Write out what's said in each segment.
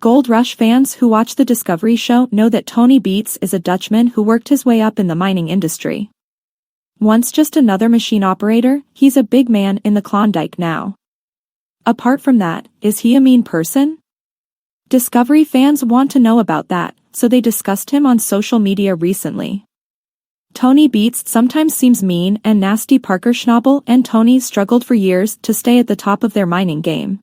Gold Rush fans who watch the Discovery show know that Tony Beets is a Dutchman who worked his way up in the mining industry. Once just another machine operator, he's a big man in the Klondike now. Apart from that, is he a mean person? Discovery fans want to know about that, so they discussed him on social media recently. Tony Beets sometimes seems mean and nasty. Parker Schnabel and Tony struggled for years to stay at the top of their mining game.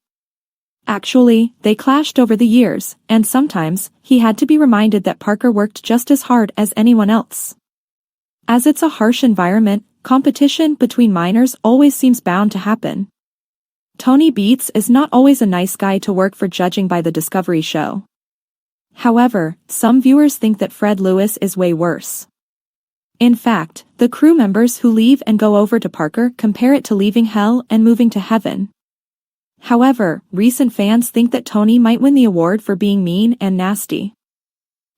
Actually, they clashed over the years, and sometimes, he had to be reminded that Parker worked just as hard as anyone else. As it's a harsh environment, competition between miners always seems bound to happen. Tony Beets is not always a nice guy to work for, judging by the Discovery show. However, some viewers think that Fred Lewis is way worse. In fact, the crew members who leave and go over to Parker compare it to leaving hell and moving to heaven. However, recent fans think that Tony might win the award for being mean and nasty.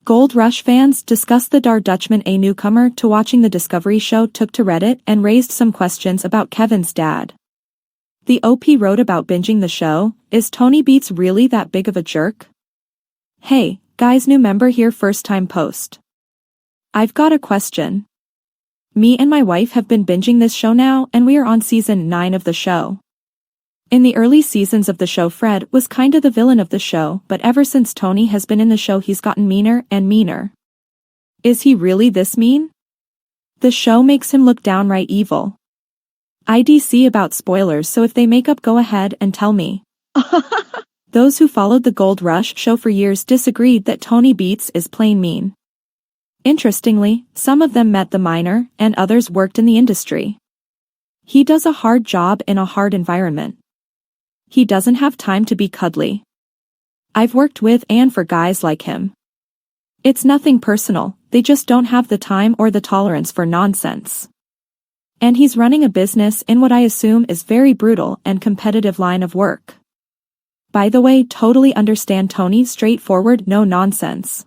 Gold Rush fans discussed the Dutchman. A newcomer to watching the Discovery show took to Reddit and raised some questions about Kevin's dad. The OP wrote about binging the show. Is Tony Beets really that big of a jerk? Hey, guys, new member here, first time post. I've got a question. Me and my wife have been binging this show now, and we are on season 9 of the show. In the early seasons of the show, Fred was kinda the villain of the show, but ever since Tony has been in the show, he's gotten meaner and meaner. Is he really this mean? The show makes him look downright evil. IDC about spoilers, so if they make up, go ahead and tell me. Those who followed the Gold Rush show for years disagreed that Tony Beets is plain mean. Interestingly, some of them met the miner, and others worked in the industry. He does a hard job in a hard environment. He doesn't have time to be cuddly. I've worked with and for guys like him. It's nothing personal, they just don't have the time or the tolerance for nonsense. And he's running a business in what I assume is very brutal and competitive line of work. By the way, totally understand Tony, straightforward, no nonsense.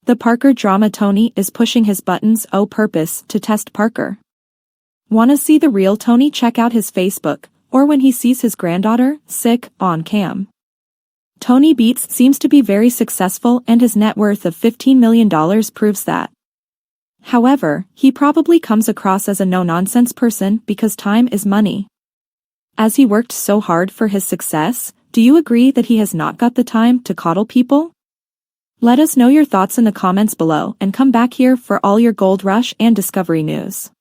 The Parker drama, Tony is pushing his buttons on purpose to test Parker. Wanna see the real Tony? Check out his Facebook, or when he sees his granddaughter, sick, on cam. Tony Beets seems to be very successful and his net worth of $15 million proves that. However, he probably comes across as a no-nonsense person because time is money. As he worked so hard for his success, do you agree that he has not got the time to coddle people? Let us know your thoughts in the comments below and come back here for all your Gold Rush and Discovery news.